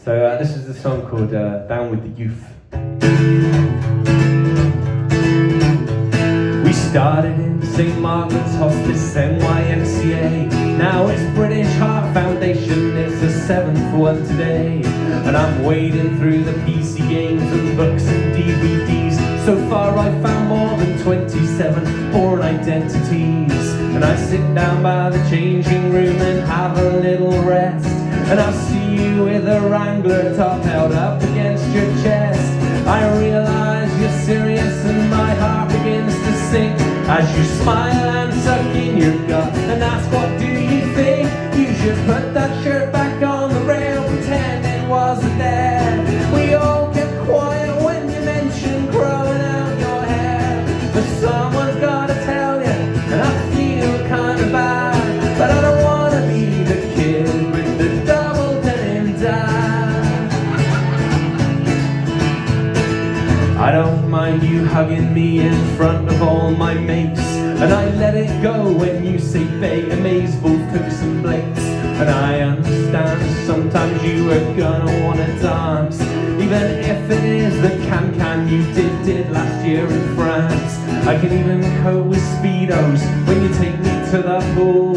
So this is a song called Down with the Youth. We started in St. Margaret's Hospice, NYMCA. Now it's British Heart Foundation, it's the 7th one today. And I'm wading through the PC games and books and DVDs. So far I've found more than 27 born identities. And I sit down by the changing room and have a little rest. And I'll see you with a Wrangler top held up against your chest. I realise you're serious and my heart begins to sink as you smile and suck in your gut and ask, what do you think? You should put that shirt back on the rail, pretend it wasn't there. We all kept quiet when you mentioned growing out your hair. But someone's gotta tell you, and I feel kinda bad, but I don't wanna be the kid with the double denim dad. I don't mind you hugging me in front of all my mates, and I let it go when you say Bay, Amaze, both Tooks and Blakes. And I understand sometimes you are gonna wanna dance, even if it is the can you did last year in France. I can even cope with Speedos when you take me to the pool,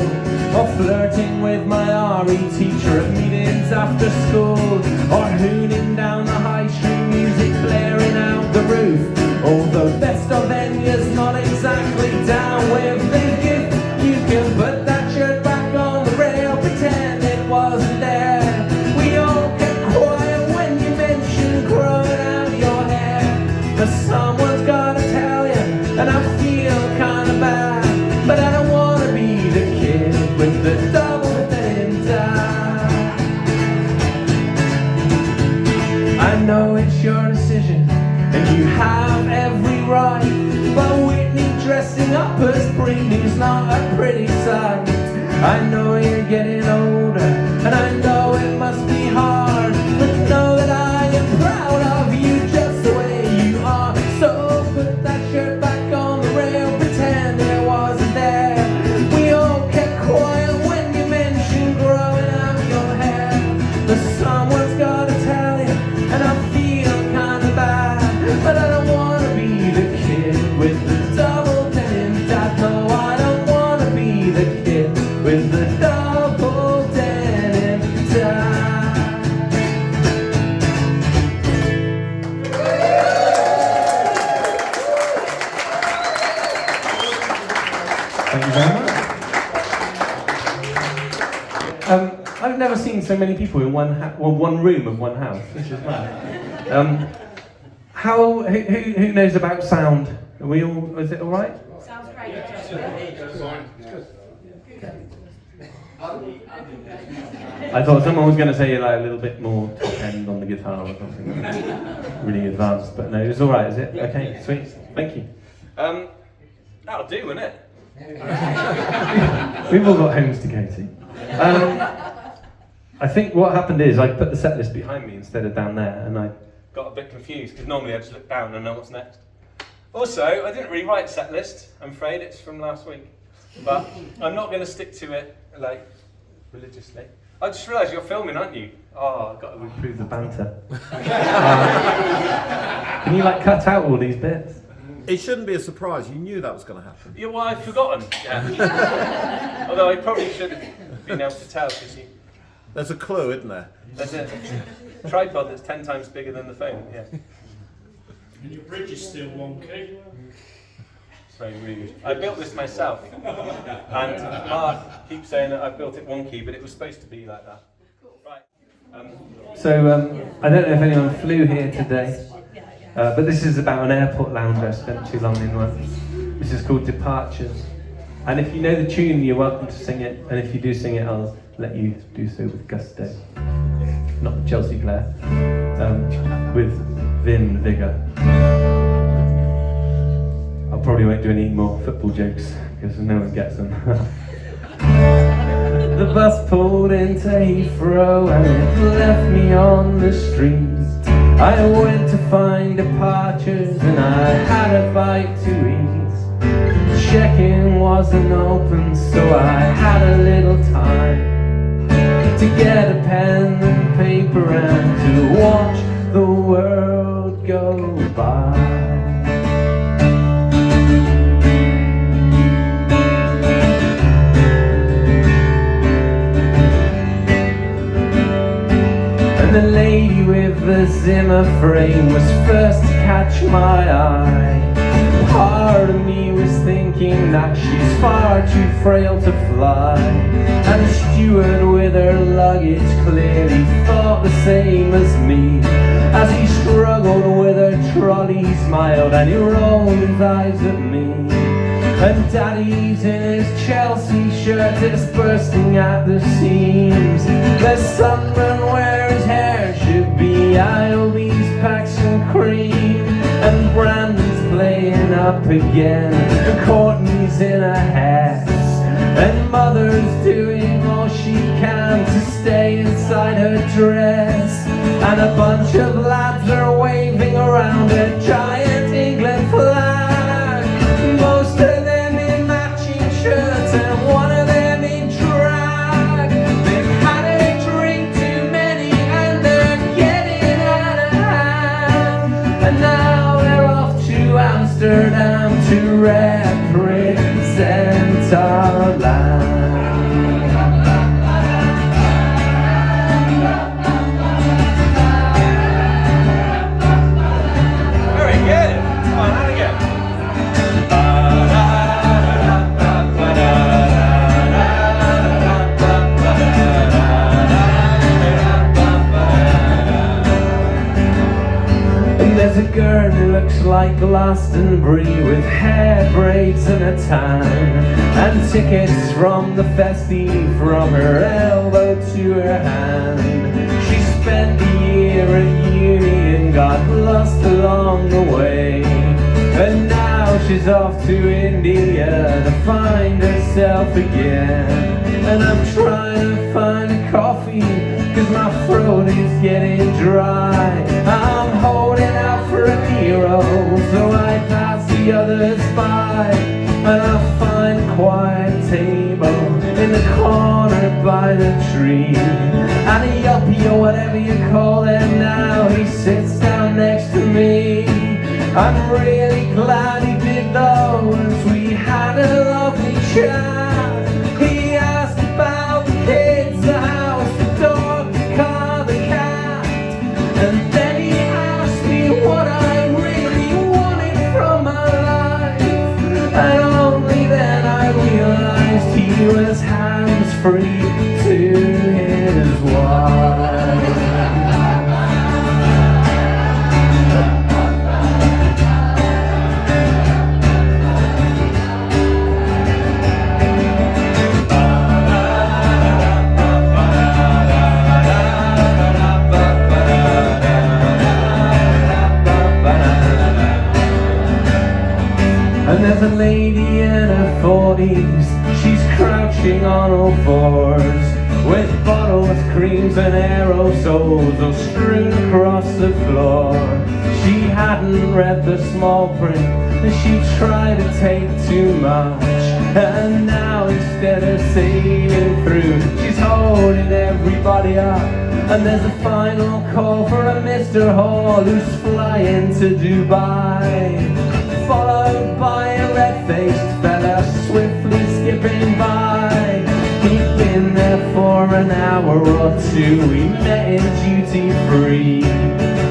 or flirting with my RE teacher at meetings after school, or hooning down the high street music blaring out the roof. Although best of Enya's not exactly down with the gift, you can put that shirt back on the rail, pretend it wasn't there. We all kept quiet when you mentioned growing out your hair. But someone's gotta tell you, and I feel kinda bad, but I don't wanna be the kid with the double denim dad. I know it's your decision, and you have every right, but Whitney dressing up as Britney's not a pretty sight. I know you're getting older, and I know it must be hard, but know that I am proud of you just the way you are. So put that shirt back on the rail, pretend it wasn't there. We all kept quiet when you mentioned growing out your hair. But someone's gotta tell you, and I feel kinda bad, but I don't wanna be the kid with the double denim dad. No, I don't wanna be the kid with the double denim dad. Thank you very much. I've never seen so many people in one room of one house. This is mad. Who knows about sound? Are we all? Is it all right? Sounds great. I thought someone was going to say like a little bit more top end on the guitar or something, really advanced. But no, it's all right. Is it? Okay, sweet. Thank you. That'll do, won't it? We've all got homes to go to. I think what happened is I put the set list behind me instead of down there, and I got a bit confused because normally I just look down and know what's next. Also, I didn't really write a set list. I'm afraid it's from last week, but I'm not going to stick to it like religiously. I just realised you're filming, aren't you? Oh, I've got to improve the banter. Can you like cut out all these bits? It shouldn't be a surprise. You knew that was going to happen. Yeah, well, I've forgotten. Yeah. Although I probably should have been able to tell because you. There's a clue, isn't there? There's a tripod that's 10 times bigger than the phone. Yeah. And your bridge is still wonky. It's very rude. I built this myself, and Mark keeps saying that I built it wonky, but it was supposed to be like that. Right. So I don't know if anyone flew here today, but this is about an airport lounge I spent too long in once. This is called Departures, and if you know the tune, you're welcome to sing it, and if you do sing it, I'll let you do so with gusto. Not the Chelsea player, with vim, vigour. I probably won't do any more football jokes because no one gets them. The bus pulled into Heathrow and it left me on the street. I went to find Departures and I had a bite to eat. Check-in wasn't open, so I had a little time to get a pen and paper by. And the lady with the Zimmer frame was first to catch my eye. Part of me was thinking that she's far too frail to fly, and the steward with her luggage clearly thought the same as me. As he struggled with her trolley, he smiled and he rolled his eyes at me. And Daddy's in his Chelsea shirt, it's bursting at the seams. There's sunburn where his hair should be, I hope he's packed some cream. And Brandon's playing up again, and Courtney's in a hat, and Mother's doing all she can to stay inside her dress. And a bunch of lads are waving around a giant England flag, most of them in matching shirts and one of them in drag. They've had a drink too many and they're getting out of hand, and now they're off to Amsterdam to represent our land. There's a girl who looks like Glastonbury with hair braids and a tan, and tickets from the festive from her elbow to her hand. She spent a year at uni and got lost along the way, and now she's off to India to find herself again. And I'm trying to find a coffee, cause my throat is getting dry. I'm holding out for a hero, so I pass the others by. And I find a quiet table in the corner by the tree, and a yuppie or whatever you call him now, he sits down next to me. I'm really glad he did though, as we had a lovely chat. He asked about the kids, the house, the dog, the car, the cat, and then he asked me what I really wanted from my life. And only then I realized he was hands-free to his wife. And there's a lady in her 40s, she's crouching on all fours, with bottles, creams and aerosols all strewn across the floor. She hadn't read the small print, and she tried to take too much, and now instead of sailing through, she's holding everybody up. And there's a final call for a Mr. Hall who's flying to Dubai, followed by a red-faced fella swiftly skipping by. He'd been there for an hour or two, we met in duty-free.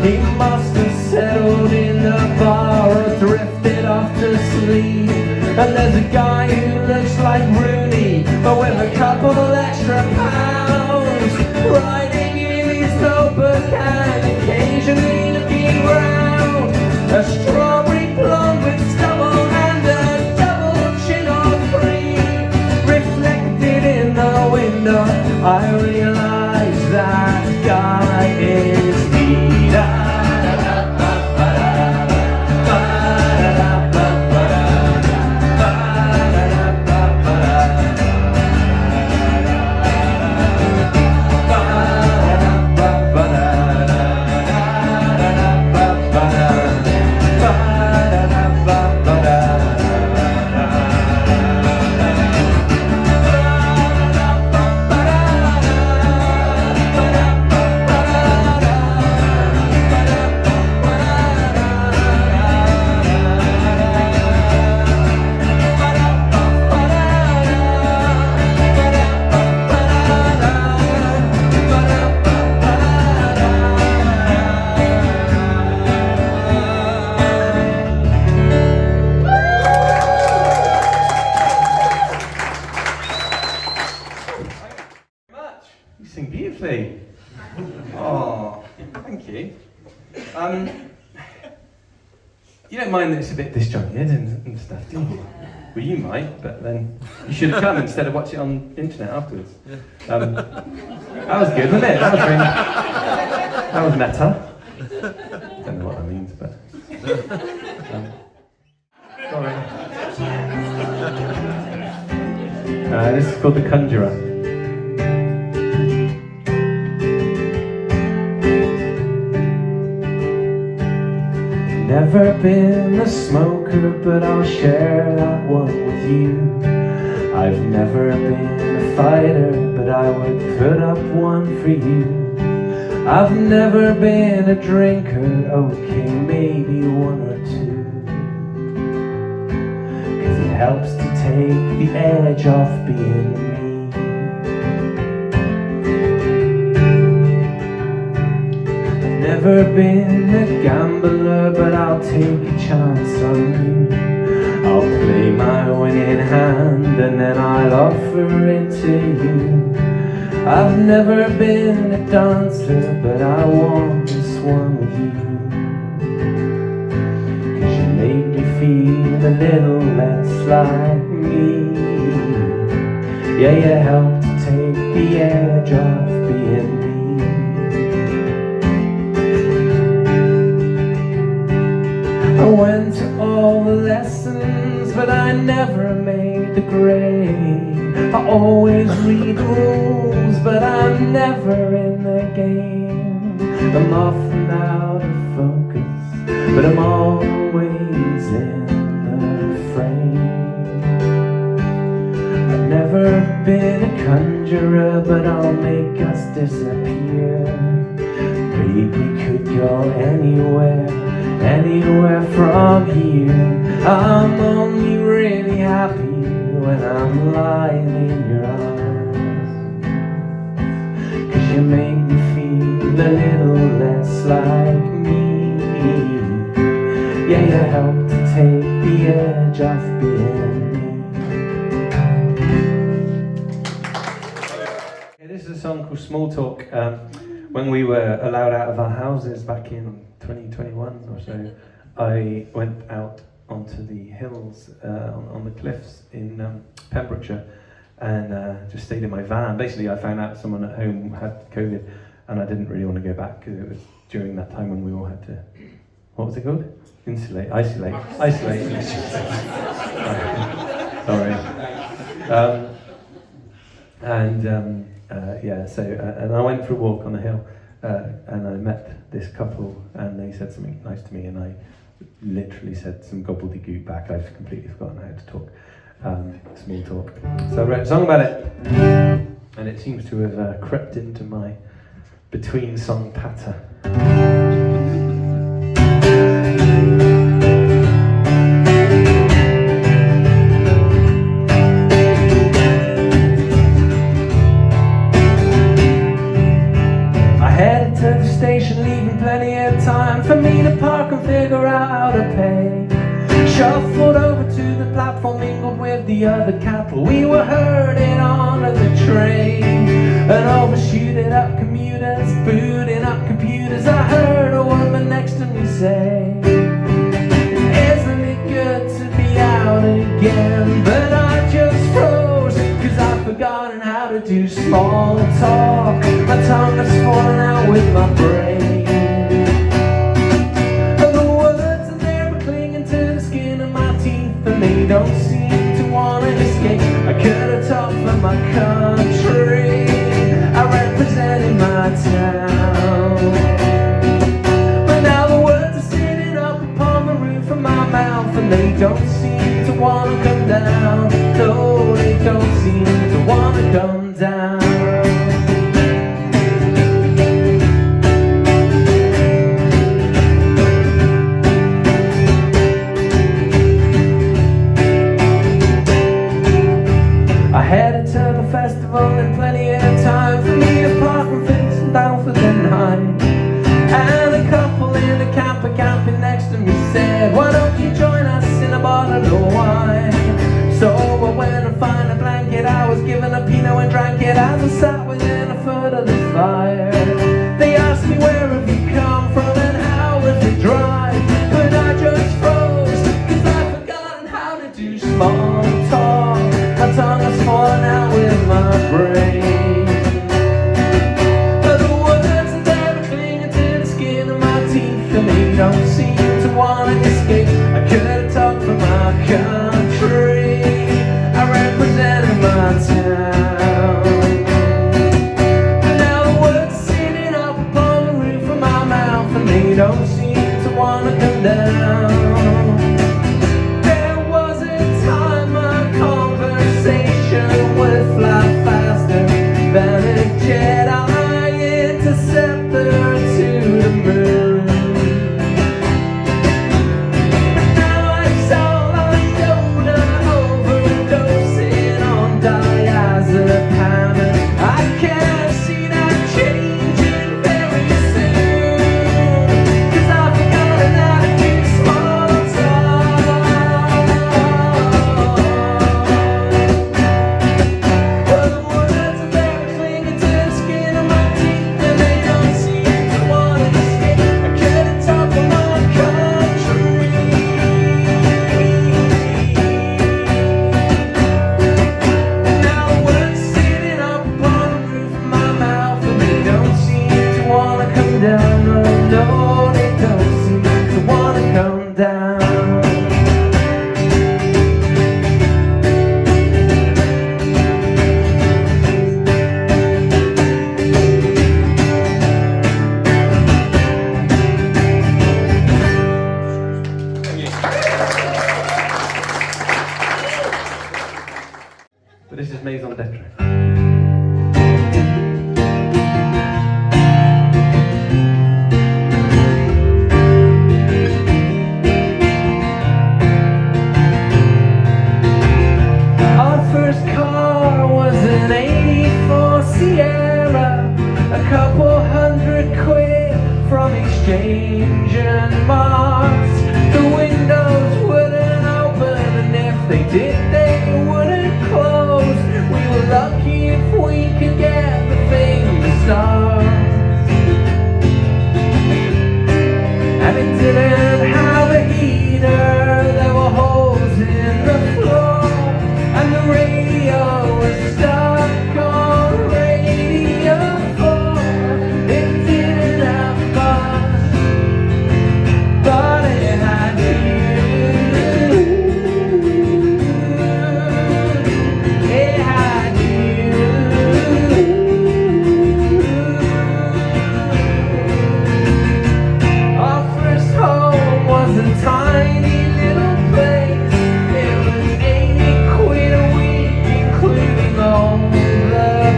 He must have settled in the bar or drifted off to sleep. And there's a guy who looks like Rooney, but with a couple extra pounds, writing in his notebook and occasionally looking round. A strawberry blonde with stubble and a double chin on three, reflected in the window, I realize that guy is me. sing beautifully. Oh, thank you. You don't mind that it's a bit disjointed and stuff, do you? Well, you might, but then you should have come instead of watching it on the internet afterwards. That was good, wasn't it? That was meta. Don't know what that means, but... sorry. This is called The Conjurer. Never been a smoker, but I'll share that one with you. I've never been a fighter, but I would put up one for you. I've never been a drinker, okay, maybe one or two. 'Cause it helps to take the edge off being me. Never been a gambler, but I'll take a chance on you. I'll play my winning hand and then I'll offer it to you. I've never been a dancer, but I want this one with you. 'Cause you make me feel a little less like me. Yeah, you help to take the edge off being me. I went to all the lessons, but I never made the grade. I always read the rules, but I'm never in the game. I'm often out of focus, but I'm always in the frame. I've never been a conjurer, but I'll make us disappear. Baby could go anywhere from here. I'm only really happy when I'm lying in your arms. 'Cause you make me feel a little less like me. Yeah, you help to take the edge off being me. Okay, this is a song called Small Talk. When we were allowed out of our houses back in 2021 or so, I went out onto the hills, on the cliffs in Pembrokeshire, and just stayed in my van. Basically, I found out someone at home had COVID, and I didn't really want to go back because it was during that time when we all had to, what was it called? Isolate. Sorry. And I went for a walk on the hill, and I met this couple, and they said something nice to me, and I literally said some gobbledygook back. I've completely forgotten how to talk, small talk. So I wrote a song about it, and it seems to have crept into my between song patter. Leaving plenty of time for me to park and figure out how to pay. Shuffled over to the platform, mingled with the other cattle. We were herded onto the train and overshooting up commuters, booting up computers. I heard a woman next to me say, "Isn't it good to be out again?" But I just froze, 'cause I've forgotten how to do small talk. My tongue has fallen out with my brain. They don't seem to want to escape. I could have talked for my country, I represented my town. But now the words are sitting up upon the roof of my mouth, and they don't seem to want to come down. No, they don't seem to want to come down. Headed to the festival in plenty of time for me to park and fix down for the night. And a couple in a camper camping next to me said, "Why don't you join us in a bottle of wine?" So I went and found a blanket, I was given a Pinot and drank it as I sat within a foot of the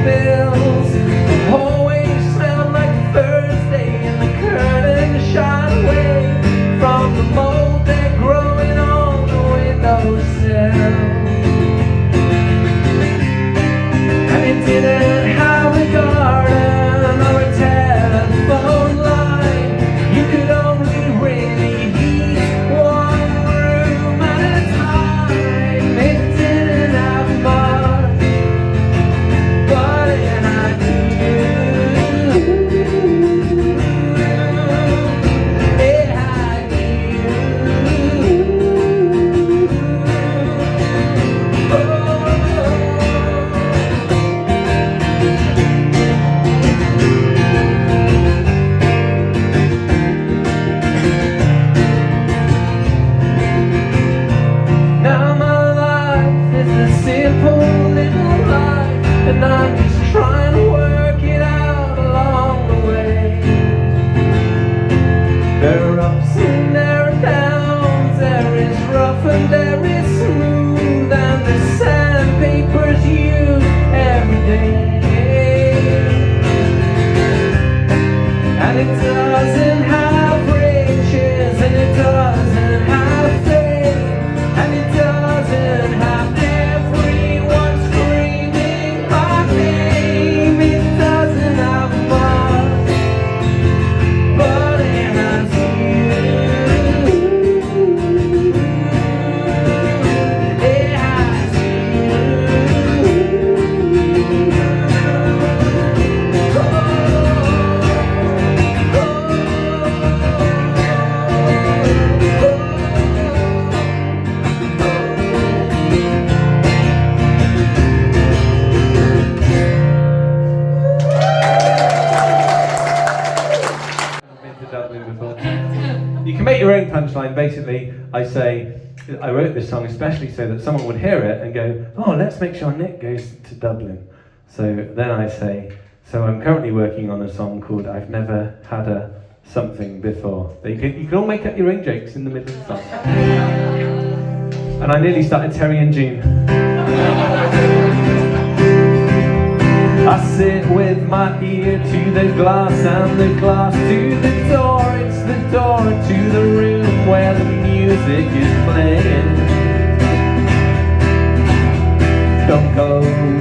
bills. The hallways smell like Thursday, and the curtains shine away from the mold they're growing on the windowsill. And it didn't have a garden or a telephone line. You could only really heat one room at a time. It didn't have much, but it had you. It had you. Oh. Now my life is a simple little life, and I'm just trying to work it out along the way. There are ups and there are downs, there is rough and there is smooth, and the sandpaper's used every day. And it doesn't have riches, and it doesn't have fame, and it doesn't have everyone screaming my name. It doesn't have much, but it has you. It has You can make your own punchline. Basically, I say, I wrote this song especially so that someone would hear it and go, oh, let's make sure Nick goes to Dublin. So then I say, so I'm currently working on a song called I've Never Had a Something Before. You can all make up your own jokes in the middle of the song. And I nearly started Terry and June. I sit with my ear to the glass and the glass to the door. It's the door to the room where the music is playing. Don't go,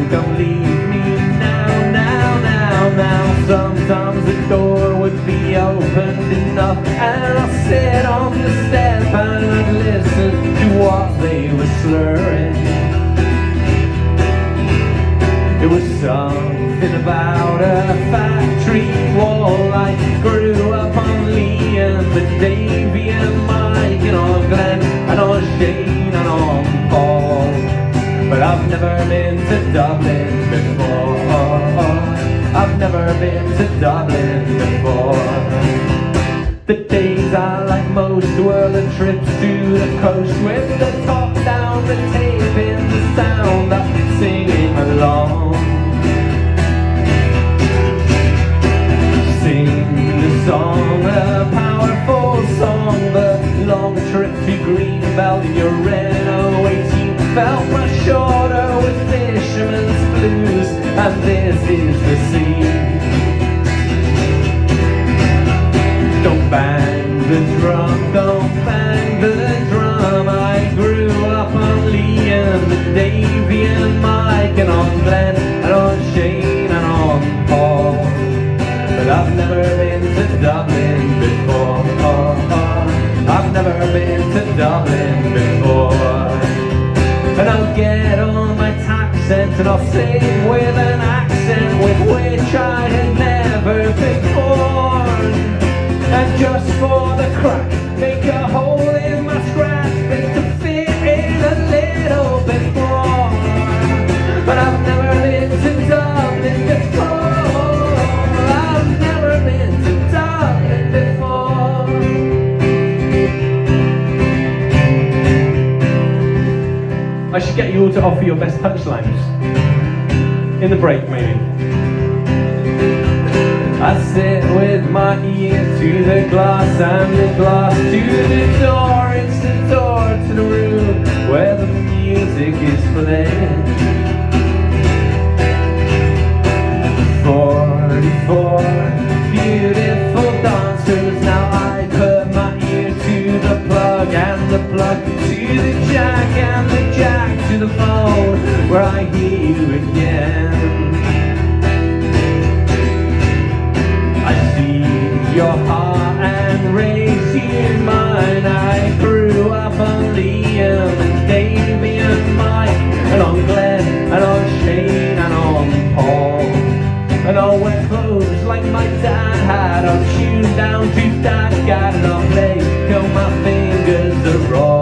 don't leave me now, now, now, now. Sometimes the door would be opened enough, and I'll sit on the step and I'd listen to what they were slurring. It was something about a factory wall. I grew up on Lee and the Davy and Mike and on Glenn and on Shane and on Paul. But I've never been to Dublin before. I've never been to Dublin before. The days I like most were the trips to the coast with the top down, the tape in the sound of singing along. Sing the song, a powerful song, the long trip to Greenbelt in your Renault 18 felt much shorter with fisherman's blues, and this is the sea. Don't bang the drum, don't bang the drum. I grew up on Lee and the Davy and Mike and on Glenn and on Shane and on Paul. But I've never been to Dublin before. I've never been to Dublin before. And I'll get on my taccent and I'll sing with an accent with which I had never been born. And just for the crack, make a hole in my scratch bit to fit in a little bit more. But I've never been to Dublin before. I've never been to Dublin before. I should get you all to offer your best punchlines. In the break, maybe. I sit with my ear to the glass and the glass to the door. It's the door to the room where the music is playing. where I hear you again. I see your heart and raise you mine. I grew up on Liam and Davey and Mike, and on Glenn and on Shane and on Paul, and I'll wear clothes like my dad had. I'll tune down to Dadgad and I'll play till my fingers are raw.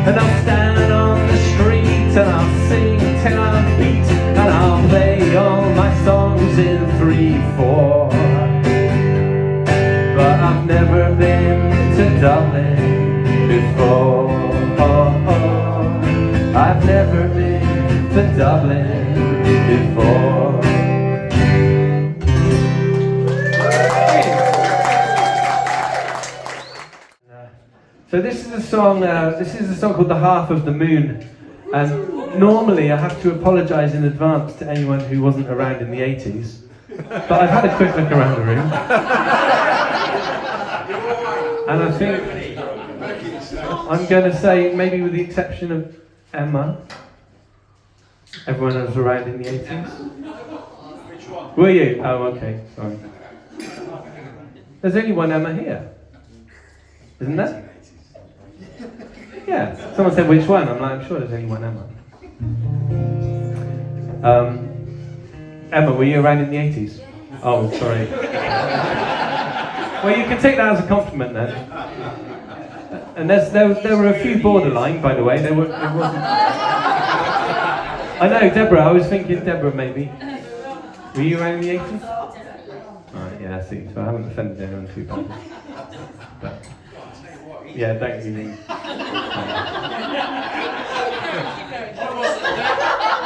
And I'll stand on the street and I'll sing till I'm beat, and I'll play all my songs in 3/4. But I've never been to Dublin before. I've never been to Dublin before. So this is a song. This is a song called "The Half of the Moon," and normally I have to apologise in advance to anyone who wasn't around in the 80s. But I've had a quick look around the room, and I think I'm going to say, maybe with the exception of Emma, everyone was around in the 80s. Which one? Were you? Oh, okay. Sorry. There's only one Emma here, isn't there? Yeah, someone said which one. I'm like, I'm sure there's only one Emma. Emma, were you around in the 80s? Oh, sorry. Well, you can take that as a compliment then. And there were a few borderline, by the way. It wasn't. I know, Deborah. I was thinking Deborah maybe. Were you around in the 80s? Alright, yeah, I see. So I haven't offended anyone too badly. But, yeah, don't you mean?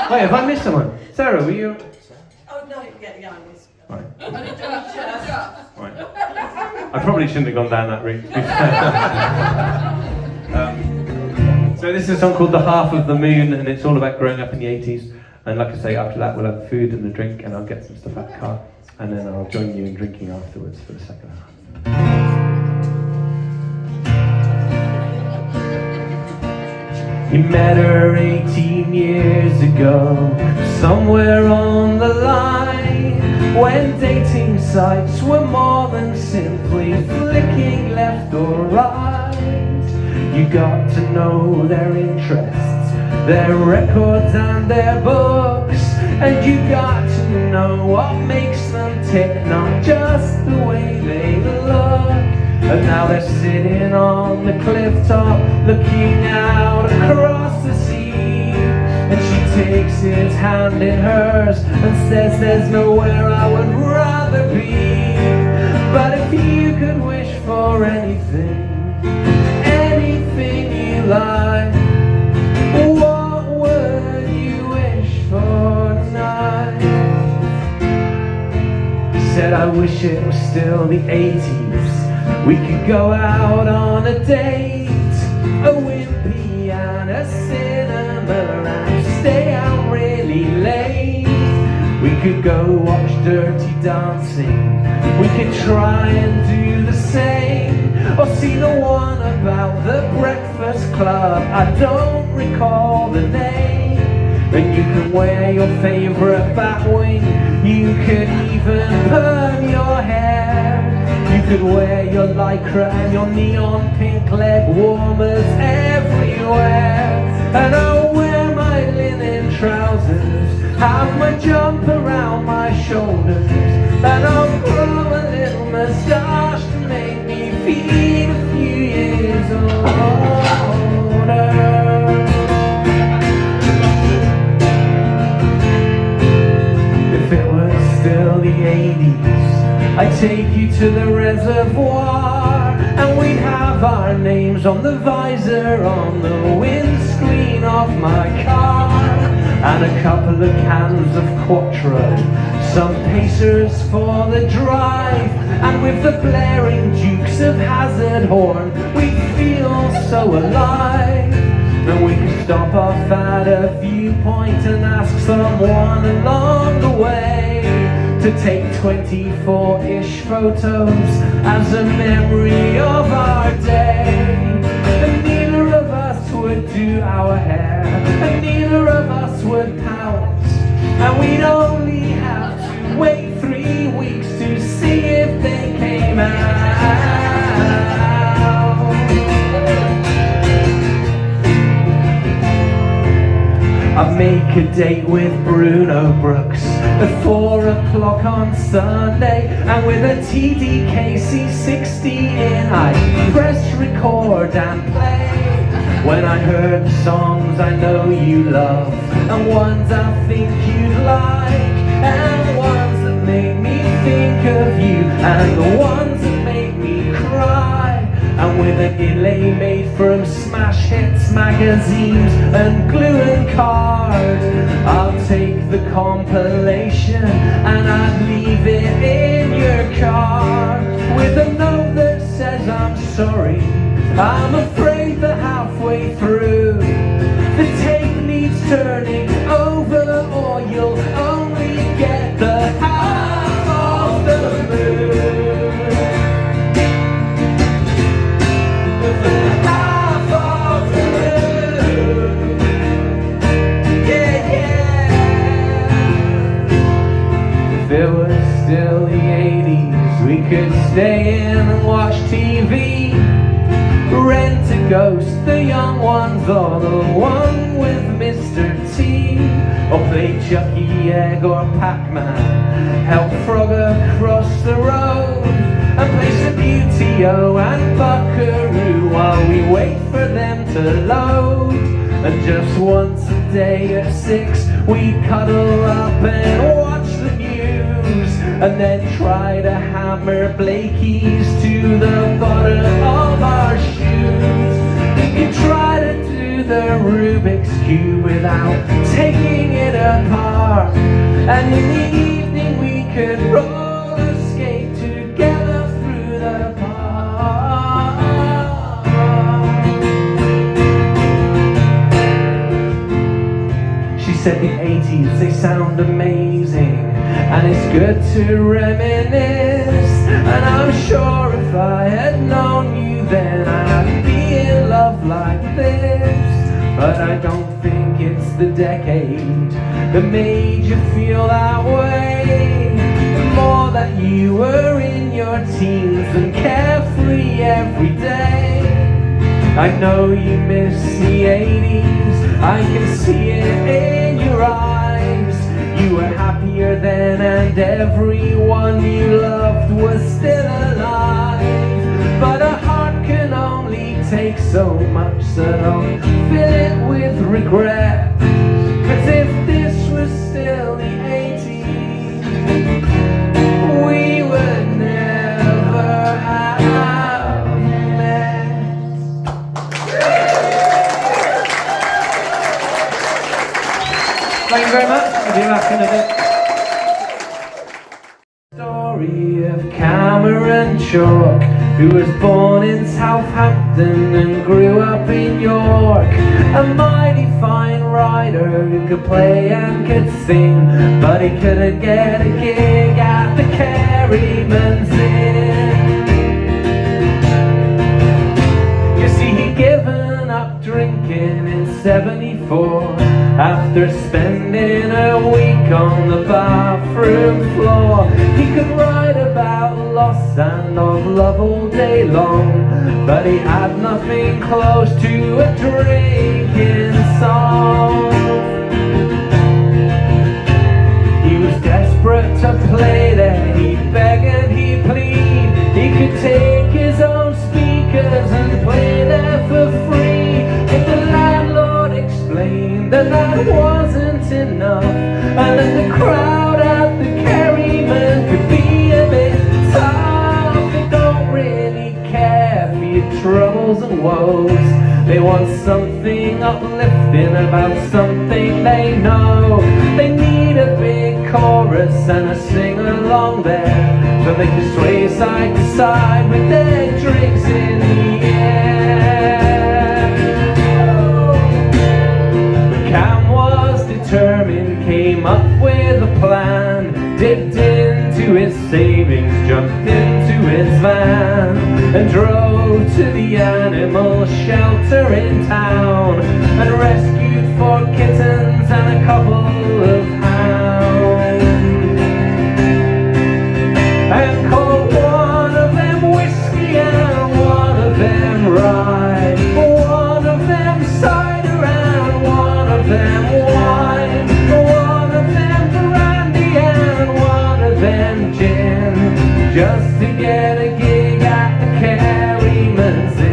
Wait, have I missed someone? Sarah, were you? Oh no, yeah, I was. Right. Right. I probably shouldn't have gone down that route, to be fair. So this is a song called "The Half of the Moon," and it's all about growing up in the 80s. And like I say, after that we'll have food and a drink, and I'll get some stuff out of the car, and then I'll join you in drinking afterwards for the second half. You met her 18 years ago, somewhere on the line, when dating sites were more than simply flicking left or right. You got to know their interests, their records and their books, and you got to know what makes them tick, not just the way they look. And now they're sitting on the cliff top, looking out across the sea. And she takes his hand in hers and says, "There's nowhere I would rather be." But if you could wish for anything, anything you like, what would you wish for tonight? He said, "I wish it was still the 80s. We could go out on a date, a wimpy and a cinema, and stay out really late. We could go watch Dirty Dancing, we could try and do the same, or see the one about the Breakfast Club, I don't recall the name. And you could wear your favourite Batwing, you could even perm your hair. You could wear your Lycra and your neon pink leg warmers everywhere. And I'll wear my linen trousers, have my jump around my shoulders, and I'll grow a little moustache to make me feel a few years older. If it was still the 80s, I'd take you to the reservoir, and we'd have our names on the visor, on the windscreen of my car, and a couple of cans of Quattro, some pacers for the drive, and with the blaring Dukes of Hazzard horn, we'd feel so alive. And we could stop off at a viewpoint and ask someone along the way to take 24-ish photos as a memory of our day. And neither of us were would do our hair, and neither of us would pout. And we'd only have to wait 3 weeks to see if they came out. I'd make a date with Bruno Brooks at 4 o'clock on Sunday, and with a TDKC 60 in, I'd press record and play. When I heard the songs I know you love, and ones I think you'd like, and ones that make me think of you, and the ones that make me cry. And with an inlay made from smash hits magazines and glue and card, I'll take the compilation and I'd leave it in your car, with a note that says I'm sorry, I'm afraid that halfway through the tape needs turning over, or you'll only get the half of the moon. The half of the moon. Yeah, yeah. If it was still the 80s, we could stay in and watch TV, rent a ghost, the young ones, or the one with Mr. T, or play Chucky Egg or Pac-Man, help Frog across the road, and play Subbuteo and Buckaroo while we wait for them to load. And just once a day at 6, we cuddle up and watch the news, and then try to hammer Blakey's to the bottom of our shoes. We can try to do the Rubik's Cube without taking it apart, and in the evening we could roller skate together through the park. She said the 80s, they sound amazing, and it's good to reminisce. And I'm sure if I had known you then, I'd be in love like this. But I don't think it's the decade that made you feel that way. More that you were in your teens and carefree every day. I know you miss the 80s, I can see it in your eyes. You were happier then, and everyone you loved was still alive. But a heart can only take so much, so don't fill it with regret. 'Cause if this was still the 80s, we would never have met. Thank you very much. I'll be back in a bit. Story of Cameron Chalk, who was born in Southampton and grew up in York. A mighty fine writer who could play and could sing, but he couldn't get a gig at the Kerryman's Inn. You see, he'd given up drinking in '74 after spending a week on the bathroom floor. He could write about loss and of love all day long, but he had nothing close to a drinking song. He was desperate to play there, he'd beg and he'd plead. He could take his own speakers and play there for free. If the landlord explained that that wasn't enough, and that the crowd at the Kerryman could be a bit tough, they don't really care for your troubles and woes. They want something uplifting about something they know. They need a big chorus and a sing-along there, so they can sway side to side with their drinks in the air. But Cam was determined, came up with a plan, dipped into his savings, jumped into his van, and drove to the animal shelter in town and rescued 4 kittens and a couple of hounds. And called one of them whiskey and one of them rye, one of them cider and one of them wine, one of them brandy and one of them gin, just to get a gig at the Carryman's Inn.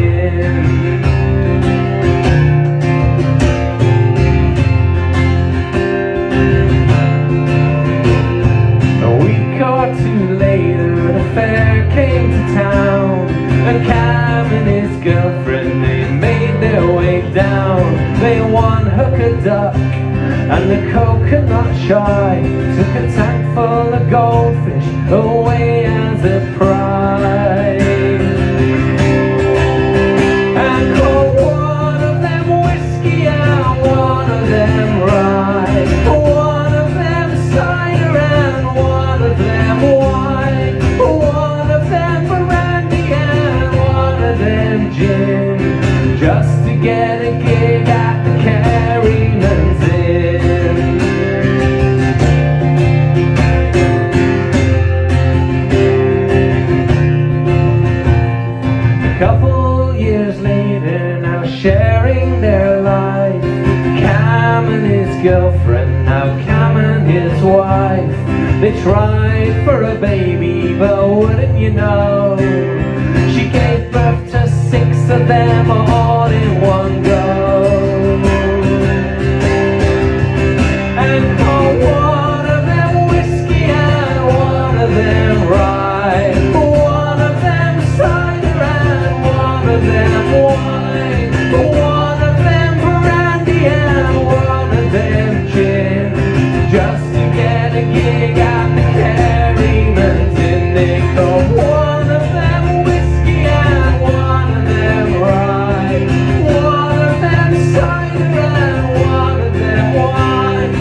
A week or 2 later, the fair came to town, and Cam and his girlfriend, they made their way down. They won hook a duck and the coconut shy, took a tank full of goldfish away as a prize. And called one of them whiskey and one of them rye, one of them cider and one of them wine, one of them brandy and one of them gin, just to get a gig at the Carryman's Inn. A couple years later, now sharing their life, Cam and his girlfriend, now Cam and his wife, they tried for a baby, but wouldn't you know, she gave birth to 6 of them all in one go. And called one of them whiskey and one of them rye, one of them cider and one of them wine, one of them brandy and one of them gin, just to get a gig at the Carryman's Inn. They called one of them whiskey and one of them rye, one of them cider and one of them wine,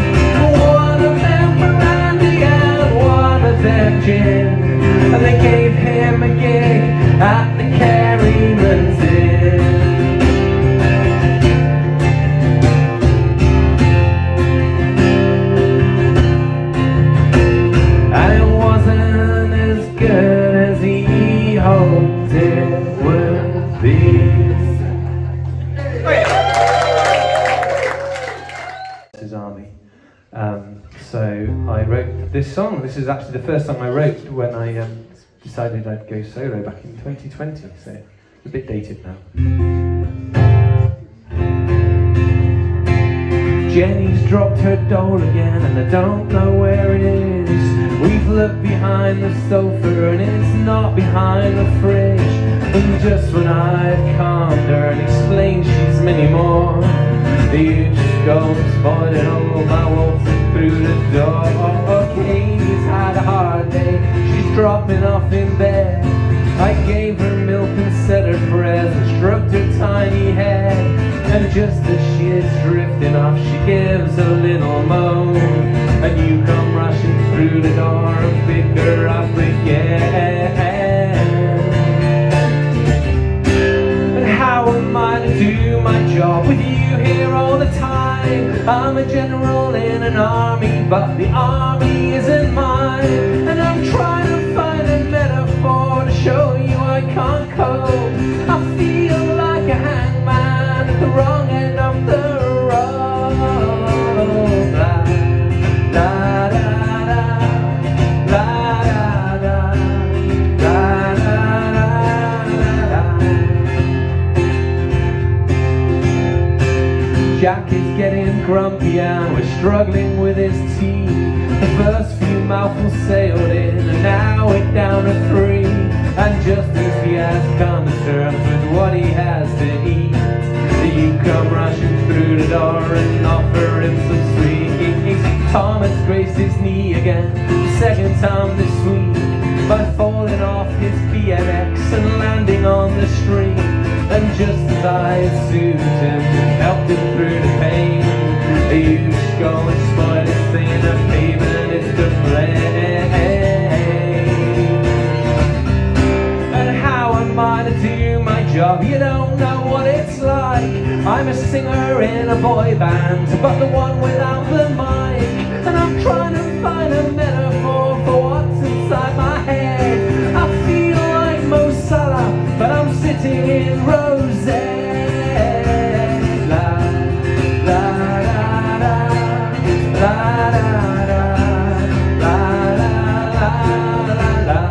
one of them brandy and one of them gin, and they gave him a gig at the Carryman's Inn. And it wasn't as good as he hoped it would be. His army. So I wrote this song. This is actually the first song I wrote when I decided I'd go solo back in 2020. So it's a bit dated now. Jenny's dropped her doll again and I don't know where it is. We've looked behind the sofa and it's not behind the fridge. And just when I've calmed her and explained she's many more, you just go and spoil it all by waltzing through the door. Katie's had a hard day, she's dropping off in bed. I gave her milk and said her prayers and stroked her tiny head. And just as she is drifting off, she gives a little moan, and you come rushing through the door and pick her up again. And how am I to do my job with you here all the time? I'm a general in an army, but the army isn't mine. And I'm trying to find a metaphor to show you I can't cope. I feel like a hangman at the wrong end of the road. La, la, da, da, la, da, da, la, da, da. Jack is getting grumpy and we're struggling with his tea. The first few mouthfuls sailed in and now we're down to 3. And just as he has come to terms with what he has to eat, you come rushing through the door and offer him some sweets. Thomas graced his knee again, the second time this week, by falling off his BMX and landing on the street. And just as I soothed him and helped him through the pain, you just go and spoil this thing in the pavement is to blame. And how am I to do my job? You don't know I'm a singer in a boy band, but the one without the mic. And I'm trying to find a metaphor for what's inside my head. I feel like Mo Salah, but I'm sitting in Rosette. La, la, la, la, la, la, la, la, la, la, la,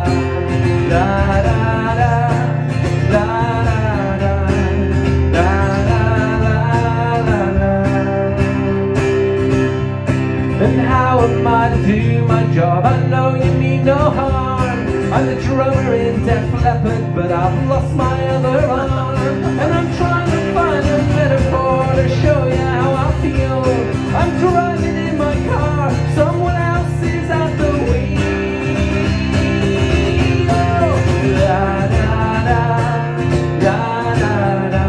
and how am I to do my job? I know you mean no harm. I'm the drummer in Def Leppard, but I've lost my other arm. And I'm trying to find a metaphor to show you how I feel. I'm driving in my car, someone else is at the wheel. La, da, da, da, da, da, da, da,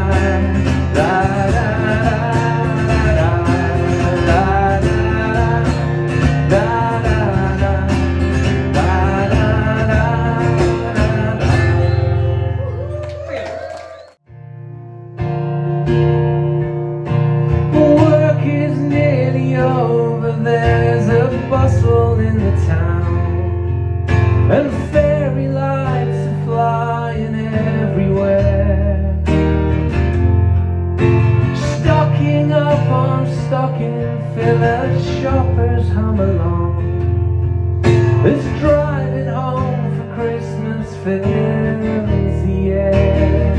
work is nearly over, there's a bustle in the town, and fairy lights are flying everywhere. Stocking up on stocking fillers, shoppers hum along. This driving home for Christmas fills the air.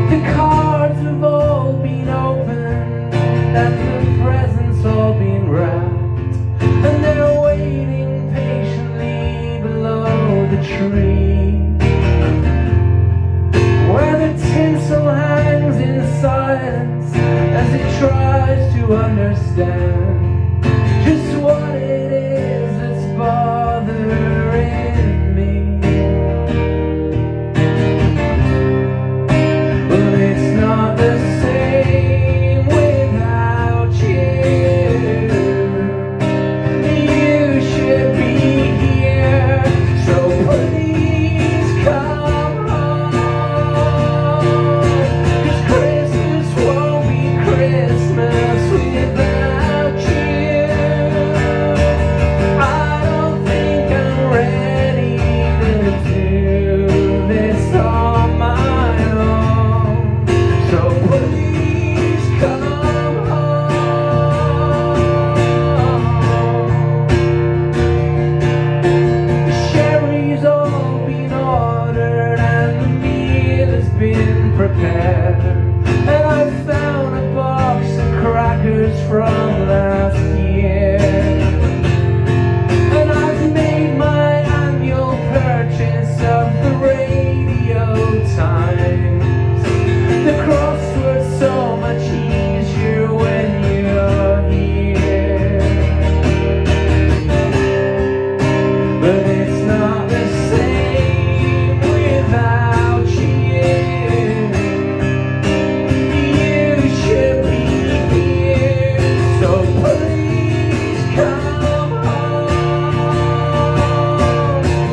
The cards have all been opened and the presents all been wrapped, and they're waiting patiently below the tree, where the tinsel hangs in silence as it tries to understand just what it is that's bothering me. But it's not the same without you. You should be here, so please come home. 'Cause Christmas won't be Christmas without you. I don't think I'm ready to do this on my own. So please come home. The sherry's all been ordered and the meal has been prepared, and I found a box of crackers from last year, and I've made my annual purchase of the Radio Times. The crossword's so much easier when you're here, but it's not the same without you. You should be here, so please come home.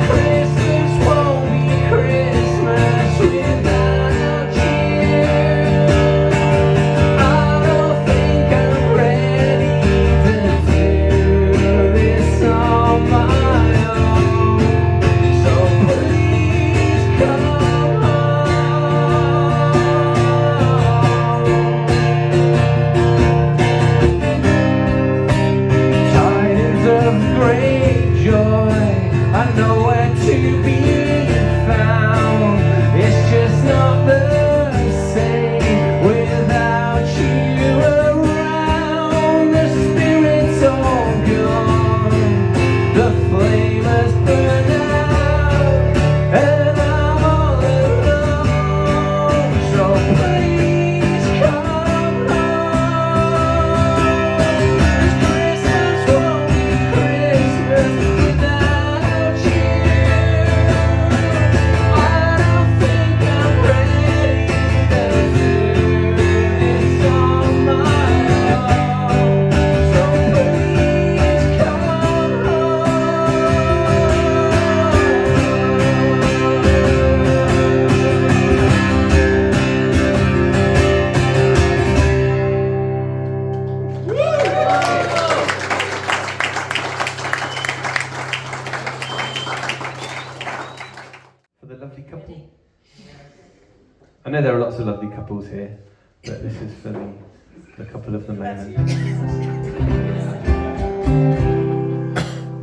Christmas won't be Christmas without you. I don't think I'm ready to do this on my own. So please come home. Tidings of great joy are nowhere to be found. It's just not the same without you around. The spirit's all gone, the flame has burned out, and I'm all alone. So please come home. Christmas won't be Christmas without you. I don't think I'm ready to do this on my own. So please come home. lovely couple. I know there are lots of lovely couples here, but this is for the couple of the moment.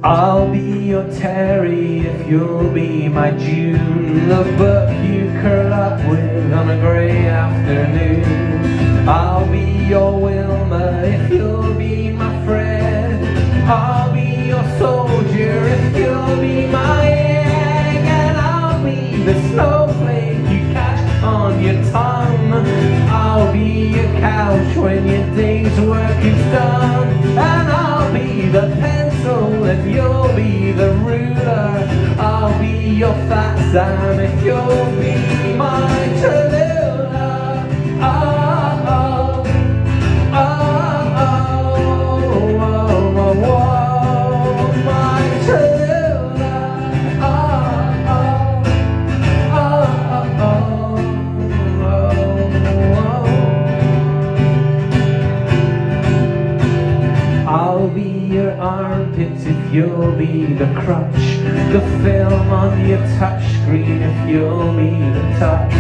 I'll be your Terry if you'll be my June, the book you curl up with on a grey afternoon. I'll be your Wilma if you'll be my Fred. I'll be your soldier if you'll be my egg, and I'll be the snowflake you catch on your tongue. I'll be your couch when your day's work is done, and I'll be the pencil and you'll be the ruler. I'll be your fat Sam if you'll be my Tallulah. Oh, oh, oh, oh, oh, oh, oh, my Tallulah. Oh, oh, oh, oh, oh, oh. I'll be your armpits if you'll be the crutch, the film on your touchscreen if you'll be the touch.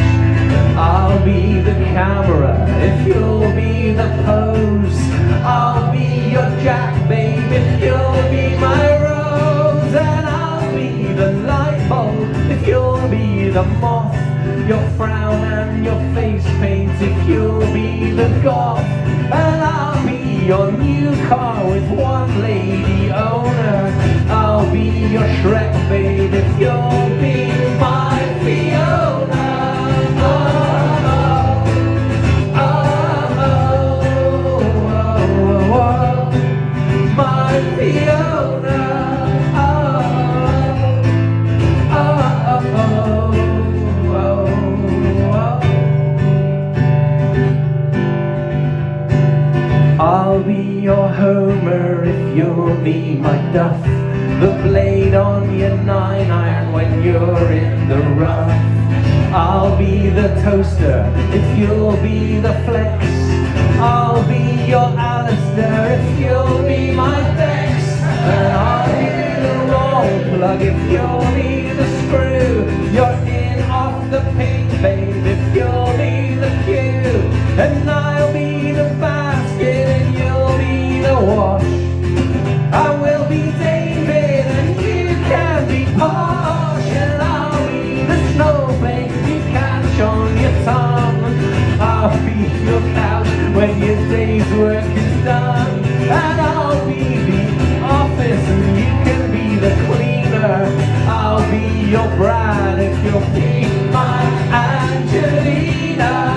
I'll be the camera if you'll be the pose. I'll be your Jack babe if you'll be my Rose, and I'll be the light bulb if you'll be the moth, your frown and your face paint if you'll be the goth, and I'll be your new car with one lady owner. I'll be your Shrek babe if you'll be my Fiona. Oh, oh, oh, oh, oh, my Fiona. Oh, oh, oh, oh, oh. I'll be your Homer if you'll be my Duff, the blade on your 9-iron when you're in the rough. I'll be the toaster if you'll be the flex. I'll be your Alistair if you'll be my Dex, and I'll be the roll plug if you'll be the screw. You're in off the pink babe if you'll be the cue, and I'll be the basket and you'll be the wash. I will be David and you can be Posh, and I'll be the snowflake you catch on your tongue. I'll be your couch when your day's work is done, and I'll be the office and you can be the cleaner. I'll be your Brad if you'll be my Angelina.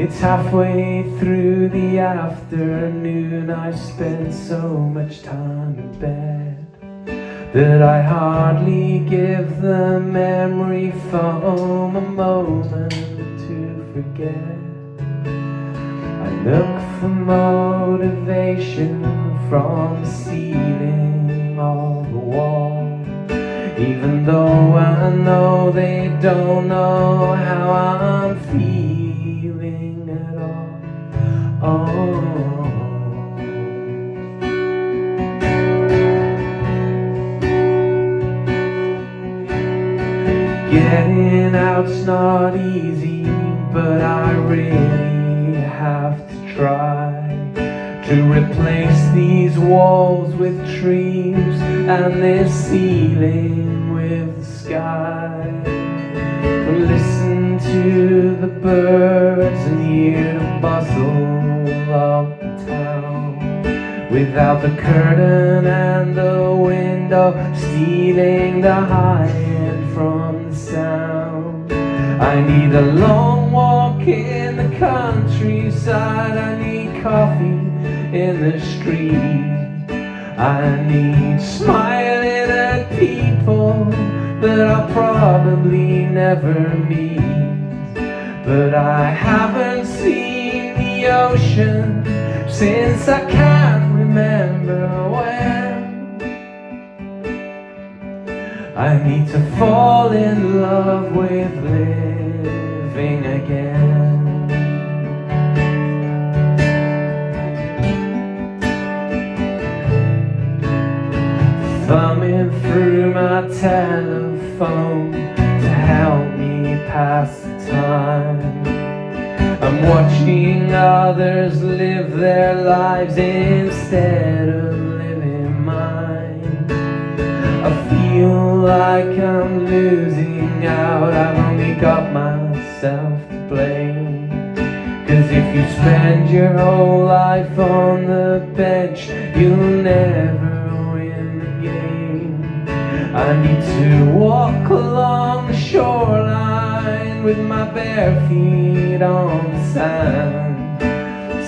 It's halfway through the afternoon. I've spent so much time in bed that I hardly give the memory foam a moment to forget. I look for motivation from the ceiling or the wall, even though I know they don't know how I'm feeling at all. Oh, getting out's not easy, but I really have to try to replace these walls with trees and this ceiling with the sky. Listen to the birds and hear the bustle of the town, without the curtain and the window stealing the high end from the sound. I need a long walk in the countryside, I need coffee in the street, I need smiling at people that I'll probably never meet. but I haven't seen the ocean since I can't remember when. I need to fall in love with living again. Thumbing through my telephone to help me pass the time. I'm watching others live their lives instead of living mine. I feel like I'm losing out, I've only got myself to blame. 'Cause if you spend your whole life on the bench, you'll never win the game. I need to walk along the shoreline with my bare feet on the sand.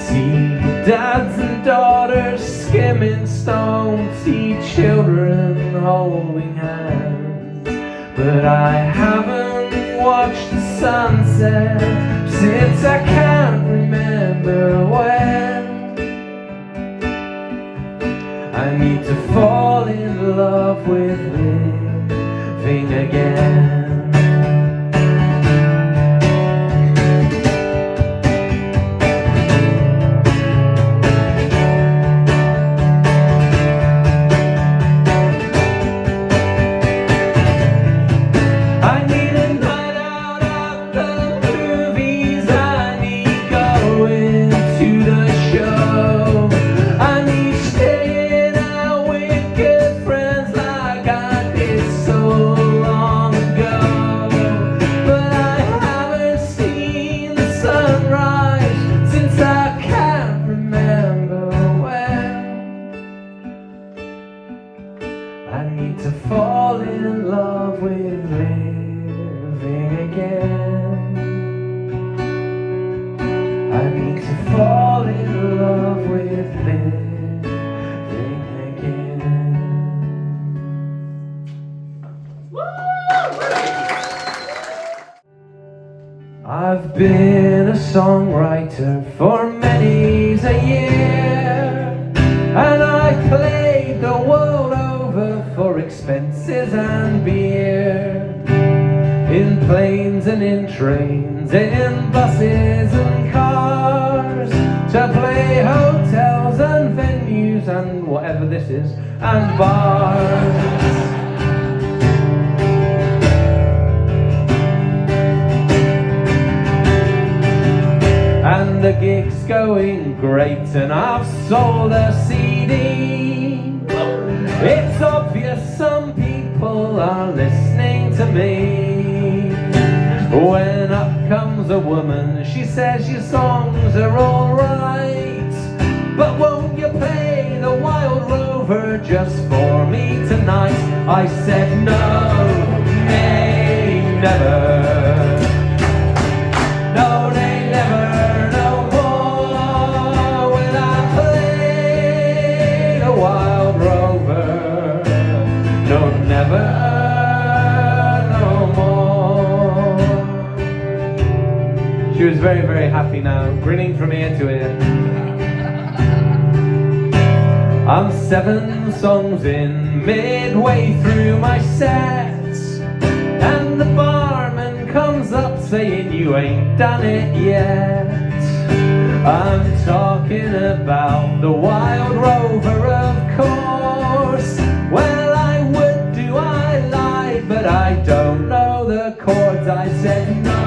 See dads and daughters skimming stones, see children holding hands. But I haven't watched the sunset since I can't remember when. I need to fall in love with living again. I need to fall in love with living again. I need to fall in love with living again. I've been a songwriter for many's a year, and I played the world over for expenses and beer, in planes and in trains, in buses and cars, to play hotels and venues and whatever this is, and bars. And the gig's going great, and I've sold a CD. It's obvious some people are listening to me. When up comes a woman, she says your songs are alright, but won't you play the Wild Rover just for me tonight? I said no, nay, never. No, nay, never. Never, no more. She was very, very happy now, grinning from ear to ear. I'm 7 songs in, midway through my sets, and the barman comes up saying you ain't done it yet. I'm talking about the Wild Rover, of course. Well, but I don't know the chords. I said no,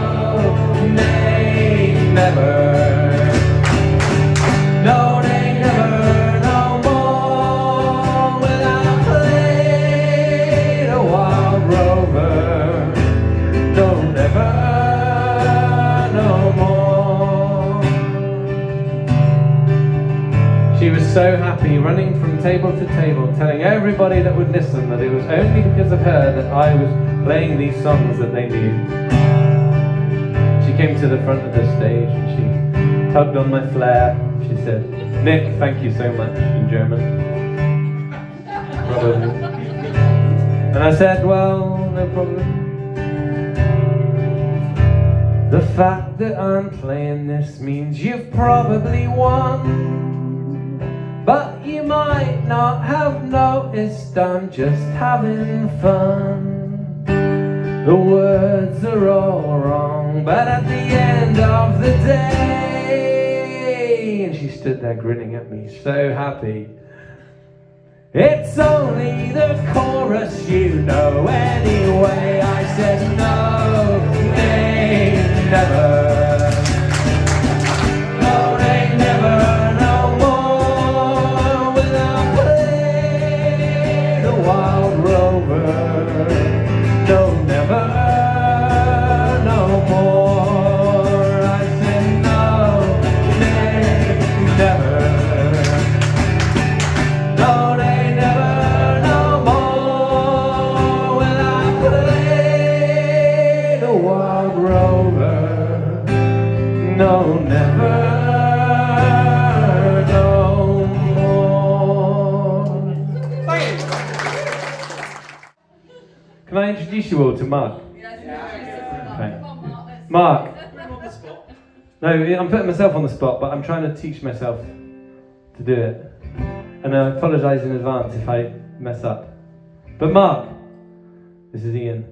nay, never. No, nay, never, no more. Will I play the Wild Rover? No, never, no more. She was so happy, running from table to table, telling everybody that would listen that it was only because of her that I was playing these songs that they knew. She came to the front of the stage and she tugged on my flair. She said, "Nick, thank you so much," in German. Probably. And I said, "Well, no problem." The fact that I'm playing this means you've probably won. But you might not have noticed I'm just having fun. The words are all wrong, but at the end of the day, and she stood there grinning at me, so happy. It's only the chorus you know anyway. I said no, they never. No, they never, no more. Will I play the wild rover? No, never, no more. I said no, they never. No, they never, no more. Will I play the wild rover? No, never, no more. Thank you. Can I introduce you all to Mark? Okay. Mark. No, I'm putting myself on the spot, but I'm trying to teach myself to do it. And I apologise in advance if I mess up. But Mark, this is Ian.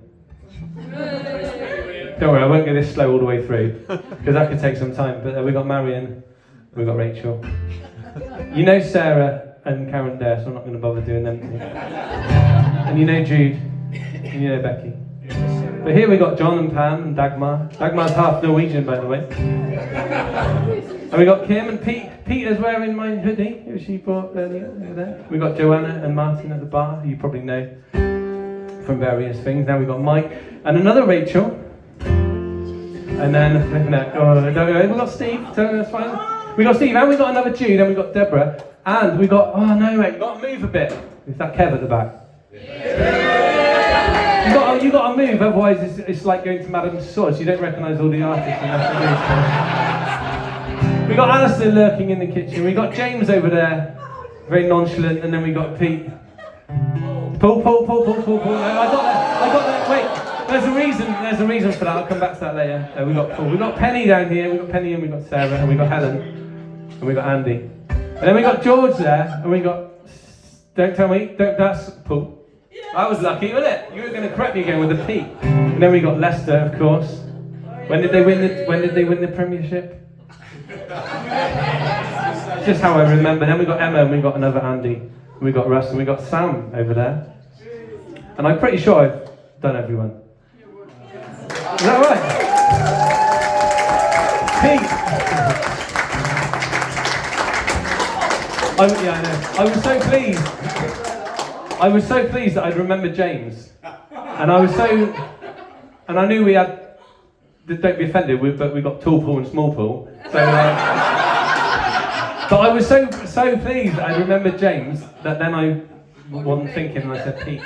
Don't worry, I won't go this slow all the way through, because that could take some time. But we got Marion, we got Rachel. You know Sarah and Karen there, so I'm not going to bother doing them. And you know Jude, and you know Becky. But here we got John and Pam and Dagmar. Dagmar's half Norwegian, by the way. And we got Kim and Pete. Peter's wearing my hoodie, which she bought earlier over there. We got Joanna and Martin at the bar, who you probably know from various things. Now we got Mike and another Rachel. And then, we got Steve, so that's fine. We got Steve, and we got another Jude, and we got Deborah, and we got, oh no wait, we got to move a bit. Is that Kev at the back? You got to move, otherwise it's like going to Madame Tussauds. You don't recognise all the artists. We got Alistair lurking in the kitchen. We got James over there, very nonchalant, and then we got Pete. Paul. I got that. Wait, there's a reason for that. I'll come back to that later. We got Paul. We got Penny down here. We got Penny, and we got Sarah, and we got Helen, and we got Andy, and then we got George there, and we got. Don't tell me. That's Paul. I was lucky, wasn't it? You were going to correct me again with a P. And then we got Leicester, of course. When did they win the Premiership? Just how I remember. Then we got Emma, and we got another Andy, and we got Russ, and we got Sam over there. And I'm pretty sure I've done everyone. Is that right? Pete. I know. I was so pleased that I'd remembered James, and I knew we had. Don't be offended, but we got tall Paul and small Paul. So, but I was so pleased that I remembered James that then I wasn't thinking and I said Pete,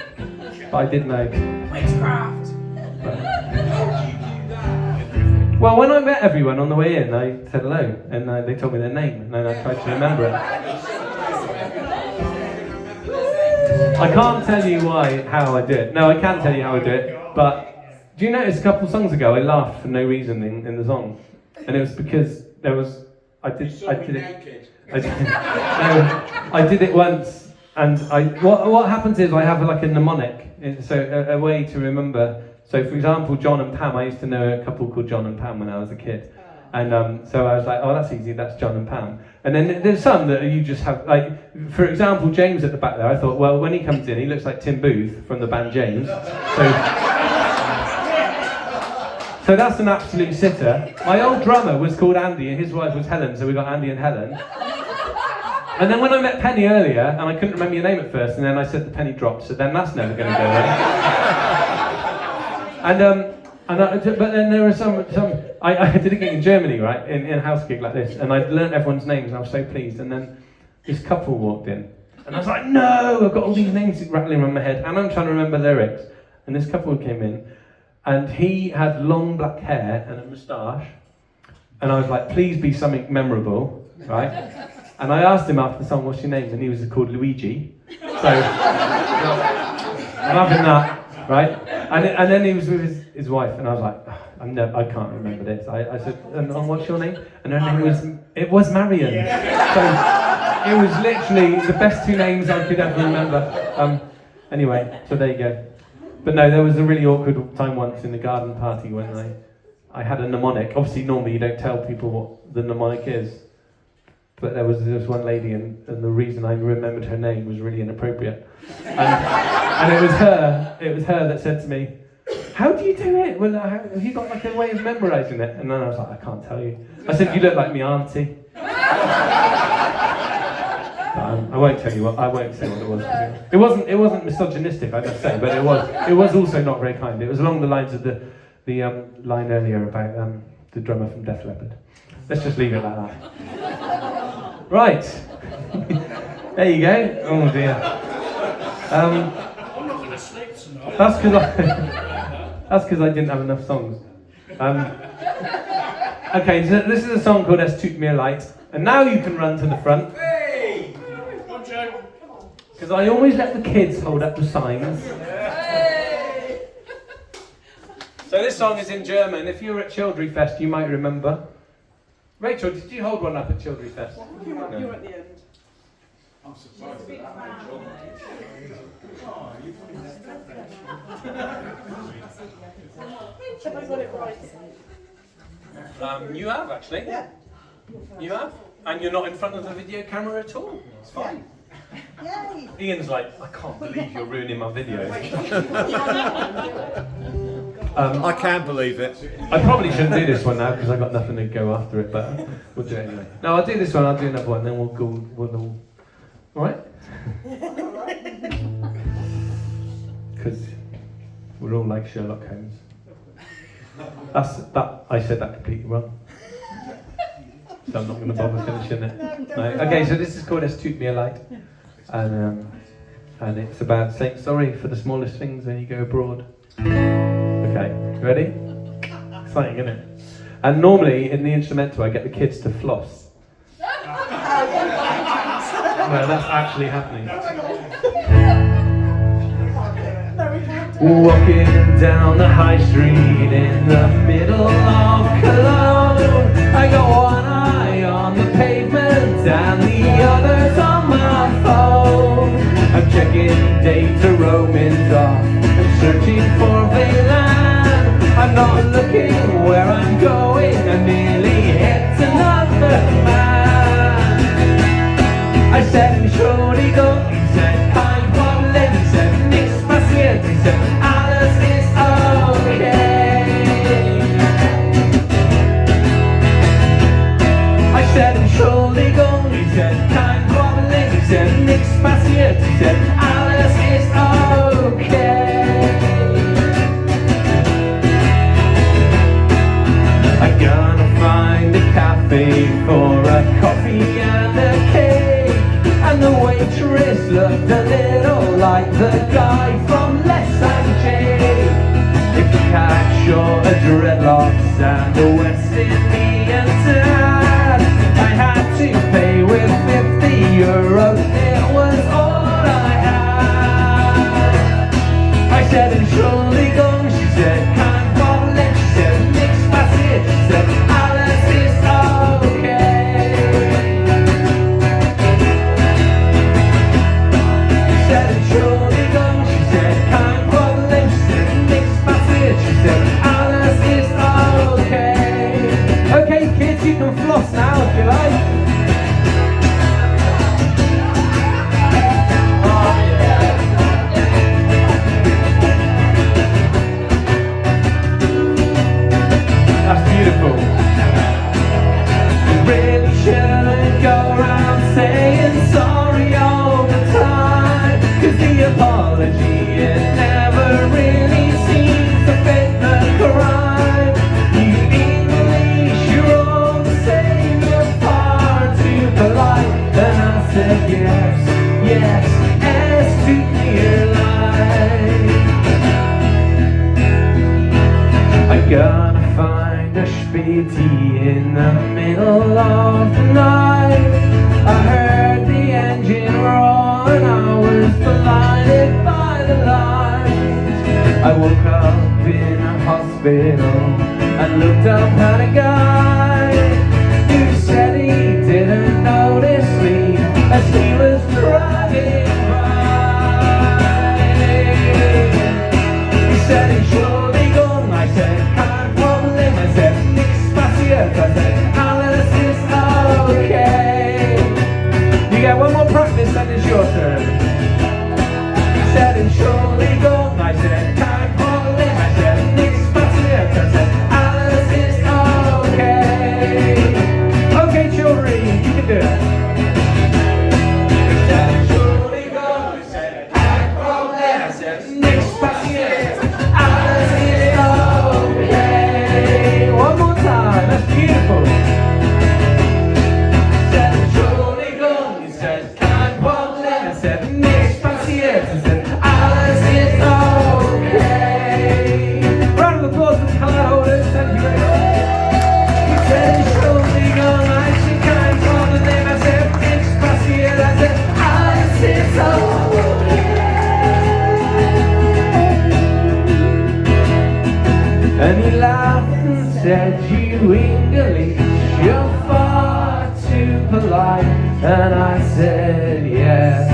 but I did know. Witchcraft. Well, when I met everyone on the way in, I said hello, and they told me their name, and then I tried to remember it. I can't tell you how I do it. No, I can tell you how I do it, but do you notice a couple of songs ago I laughed for no reason in the song? And it was because I did it once, and what happens is I have like a mnemonic, so a way to remember. So for example, John and Pam, I used to know a couple called John and Pam when I was a kid. And so I was like, oh, that's easy, that's John and Pam. And then there's some that you just have, like, for example, James at the back there, I thought, well, when he comes in, he looks like Tim Booth from the band James. So that's an absolute sitter. My old drummer was called Andy and his wife was Helen, so we got Andy and Helen. And then when I met Penny earlier, and I couldn't remember your name at first, and then I said the penny dropped, so then that's never going to go right. But then there were some. I did a gig in Germany, right, in a house gig like this, and I'd learnt everyone's names, and I was so pleased. And then this couple walked in, and I was like, no, I've got all these names rattling around my head, and I'm trying to remember lyrics. And this couple came in, and he had long black hair and a moustache, and I was like, please be something memorable, right? And I asked him after the song, what's your name? And he was called Luigi. So I'm having that. right? And then he was with his wife, and I was like, oh, I can't remember this. I said, and what's your name? And her name was Marion. So it was literally the best two names I could ever remember. Anyway, so there you go. But no, there was a really awkward time once in the garden party when I had a mnemonic. Obviously, normally you don't tell people what the mnemonic is. But there was this one lady, and the reason I remembered her name was really inappropriate. And it was her that said to me, "How do you do it? Well, have you got like a way of memorising it?" And then I was like, "I can't tell you." I said, "You look like me auntie." I won't tell you what. I won't say what it was. It wasn't misogynistic, I must say, but it was also not very kind. It was along the lines of the line earlier about the drummer from Def Leppard. Let's just leave it like that. Right. There you go. Oh dear. I'm not going to sleep tonight. That's because I didn't have enough songs. Okay, so this is a song called "Es Tut Mir Leid," and now you can run to the front. Hey! Come on, Joe. Because I always let the kids hold up the signs. So this song is in German. If you were at Childry Fest, you might remember. Rachel, did you hold one up at Childry Fest? You were at the end. I'm surprised at that, Rachel. Have I got it right? You have actually. Yeah. You have, and you're not in front of the video camera at all. It's fine. Yay! Ian's like, I can't believe you're ruining my video. I can't believe it. I probably shouldn't do this one now because I've got nothing to go after it, but we'll do it anyway. No, I'll do this one, I'll do another one, then we'll all... Alright? Because we're all like Sherlock Holmes. I said that completely wrong. So I'm not going to bother finishing it. No. Okay, so this is called "Es Tut Mir Leid," and it's about saying sorry for the smallest things when you go abroad. Okay, ready? Exciting, isn't it? And normally in the instrumental I get the kids to floss. No, that's actually happening. Walking down the high street in the middle of Cologne, I got one eye on the pavement and the other's on my phone. I'm checking data, roaming off and searching for Veyland. I'm not looking where I'm going, I nearly hit another man. I said, Entschuldigung, he said, kein Problem, he said, nichts passiert, he said, alles ist okay. I said, Entschuldigung, he said, kein Problem, he said, nichts passiert, he said, alles ist okay. I'm gonna find a cafe for a coffee and a cake, and the waitress looked a little like the guy from Let's and Jake. If the cat short of dreadlocks and a West Indian tan, I had to pay with €50. It was all I had. I said, Entschuldigung, she said, kein Problem, she said, nichts passiert, she said, alles ist okay. She said, Entschuldigung, she said, kein Problem, she said, nichts passiert, she said, alles ist okay. Okay, kids, you can floss now if you like. That's beautiful. You really shouldn't go around saying sorry all the time, 'cause the apology, it never really seems to fit the crime. You English, you're all the same, you're far too polite. And I said yes, yes, es tut mir leid. I'm gonna find a Späti in the middle of the night. I heard the engine roar and I was blinded by the lights. I I woke up in a hospital and looked up at a guy who said he didn't notice me as he was driving by. He said he's surely gone. I said, can't problem. I said, nichts passiert. I said, alles ist okay. You get one more practice and it's your turn. He said he's surely gone. I said, can't problem. I said, nichts passiert. I said, alles ist okay. Okay, children, you can do it. He said he's surely gone. I said, can't problem. I said, nichts passiert. Alles ist okay. One more time. That's beautiful. He said he's surely gone. He said, can't problem. I said, nichts passiert. I said, alles ist okay. Round of applause for the colour holders. Thank you very much. He said he's surely gone. I said, can't problem. I said, nichts passiert. I said, alles ist okay. And he laughed and said, you English, you're far too polite. And I said, yes,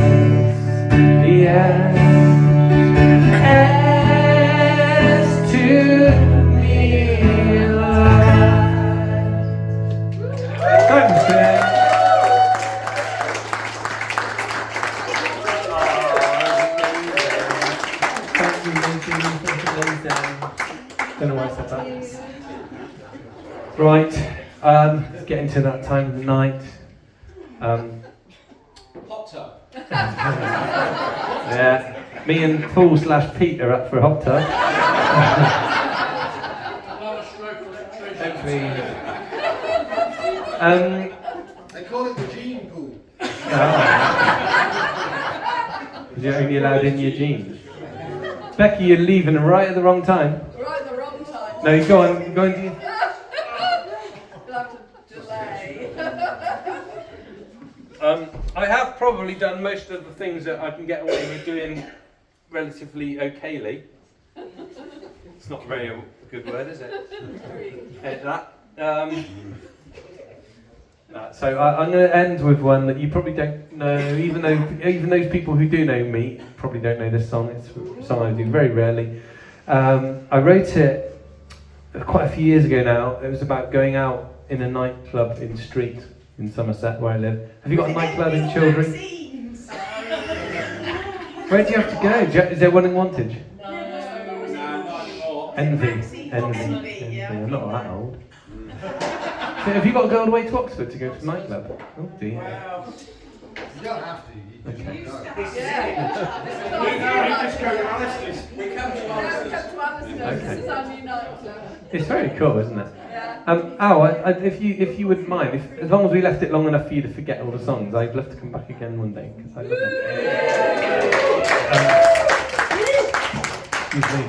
yes, yes, to me alive. Thanks, Ben. Thank you, don't know why I said that. Right, it's getting to that time of the night. Hot tub. Yeah, me and Paul / Pete are up for a hot tub. Another stroke of Hopefully. They call it the gene pool. You're only allowed in your jeans. Becky, you're leaving right at the wrong time. Right at the wrong time. No, go on, do you? You'll have to delay. I have probably done most of the things that I can get away with doing relatively okayly. It's not very a good word, is it? That. So I'm going to end with one that you probably don't know, even those people who do know me probably don't know this song. It's a song I do very rarely. I wrote it quite a few years ago now. It was about going out in a nightclub in Street in Somerset, where I live. Have you got a nightclub in Children? Where do you have to go? Is there one in Wantage? No, not anymore. Envy. I'm not that old. So have you got to go all the way to Oxford to go to a nightclub? Oh dear. Wow. You don't have to. You Okay. just go. We just go to Alistair's. We come to Alistair's. Okay. This is our new nightclub. It's very cool, isn't it? Yeah. Al, if you wouldn't mind, as long as we left it long enough for you to forget all the songs, I'd love to come back again one day because I love them. Excuse me.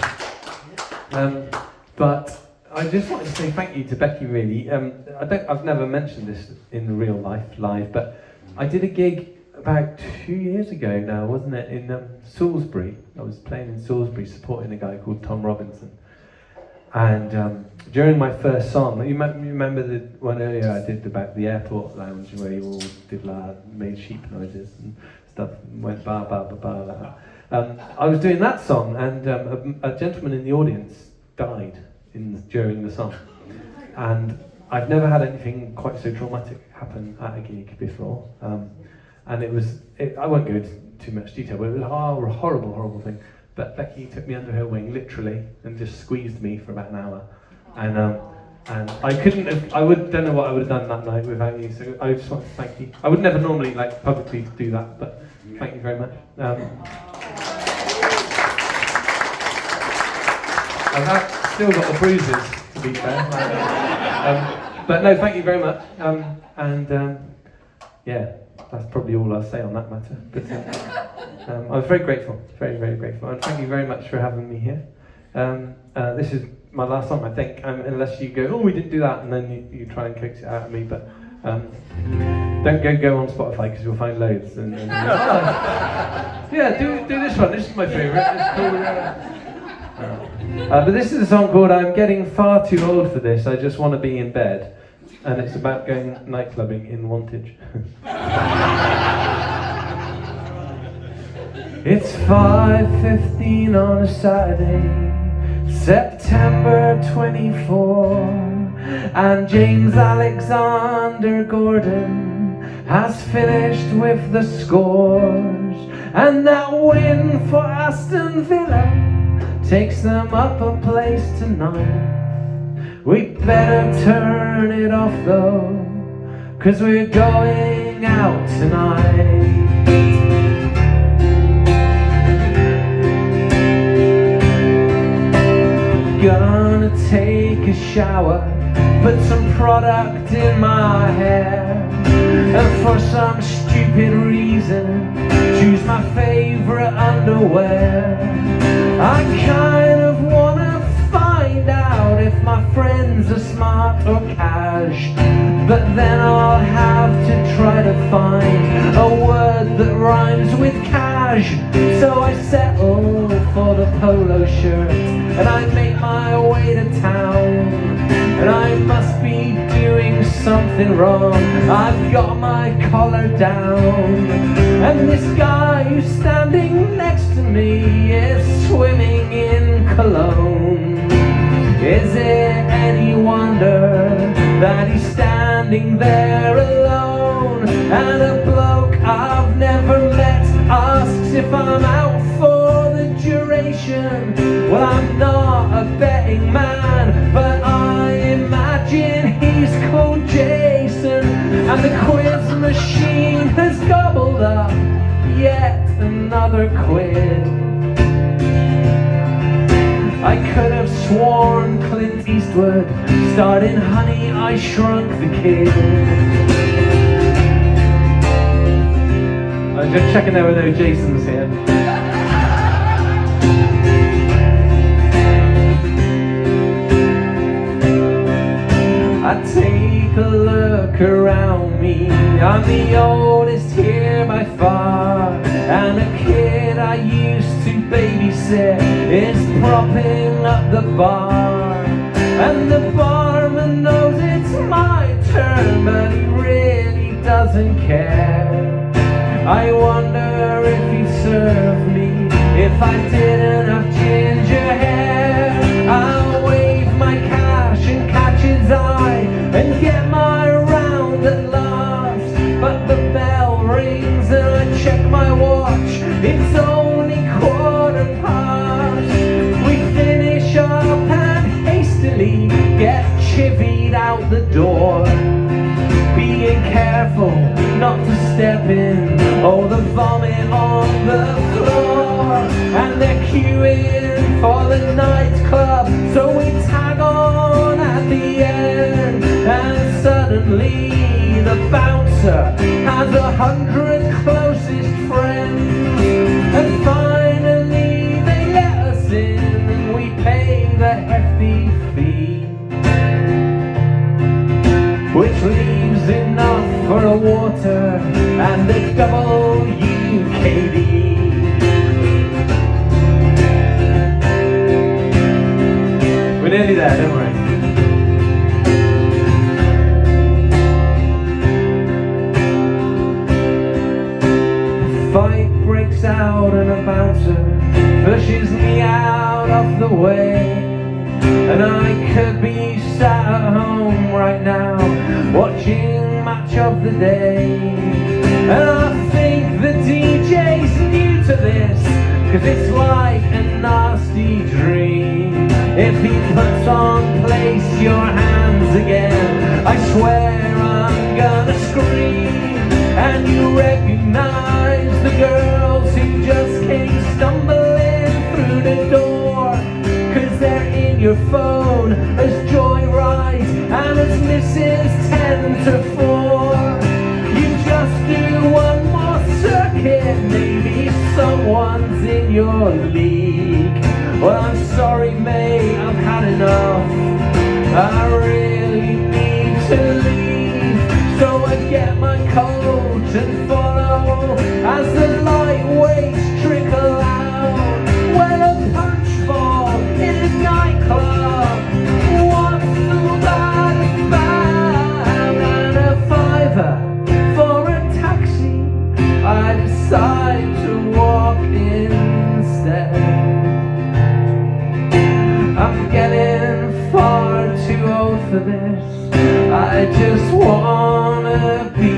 But I just wanted to say thank you to Becky. Really, I've never mentioned this in real life live, but I did a gig about 2 years ago now, wasn't it? In Salisbury. I was playing in Salisbury, supporting a guy called Tom Robinson. And during my first song, you remember the one earlier I did about the airport lounge where you all did made sheep noises and stuff, and went ba ba ba ba like that. I was doing that song, and a gentleman in the audience died during the song. And I've never had anything quite so traumatic happen at a gig before. And I won't go into too much detail, but it was a horrible, horrible thing. But Becky took me under her wing, literally, and just squeezed me for about an hour. And I couldn't have, don't know what I would have done that night without you, so I just want to thank you. I would never normally publicly do that, but thank you very much. I've still got the bruises, to be fair. But no, thank you very much. Yeah, that's probably all I'll say on that matter. But I was very grateful, very, very grateful. And thank you very much for having me here. This is my last song, I think, unless you go, oh, we didn't do that, and then you try and coax it out of me. But don't go on Spotify because you'll find loads. Yeah, do this one. This is my favourite. It's called But this is a song called I'm Getting Far Too Old for This, I Just Want to Be in Bed. And it's about going nightclubbing in Wantage. It's 5:15 on a Saturday, September 24, and James Alexander Gordon has finished with the scores, and that win for Aston Villa takes them up a place tonight. We better turn it off though, 'cause we're going out tonight. Gonna take a shower, put some product in my hair, and for some stupid reason choose my favorite underwear. I kind of wanna find out if my friends are smart or cash, but then I'll have to try to find a word that rhymes with cash. So I settle for the polo shirt and I make my way to town, and I must be doing something wrong. I've got my collar down, and this guy who's standing next to me is swimming in cologne. Is it any wonder that he's standing there alone, and a bloke I've never met asks if I'm out for the duration? Well, I'm not a betting man, but I imagine he's called Jason, and the quiz machine has gobbled up yet another quid. I could have sworn Clint Eastwood starred in Honey, I Shrunk the Kid. I was just checking there were no Jasons here. I take a look around me, I'm the oldest here by far, and a kid I used to babysit is propping up the bar, and the barman knows it's my turn, but he really doesn't care. I wonder if he'd serve me if I didn't have ginger hair. I'll wave my cash and catch his eye and get my round at last, but the bell rings and I check my watch, it's only 1:15. We finish up and hastily get chivied out the door, being careful not to step in all the vomit on the floor, and they're queuing for the nightclub, so we tag on at the end, and suddenly the bouncer has 100 closest friends, and finally they let us in and we pay the hefty fee, which leaves enough for a water and a WKD. We're nearly there, don't worry. Fight breaks out and a bouncer pushes me out of the way, and I could be sat at home right now watching Match of the Day, and I think the DJ's new to this, 'cause it's like a nasty dream. If he puts on Place Your Hands again, I swear I'm gonna scream, and you recognize the girls who just came stumbling through the door, 'cause they're in your phone as Joyride and as Mrs. 10 to 4. You just do one more circuit, maybe someone's in your league. Well, I'm sorry mate, I've had enough, I really need to leave. So I get my coat and follow as the lightweights trickle out. Well, a punch ball in a I decide to walk instead. I'm getting far too old for this. I just wanna be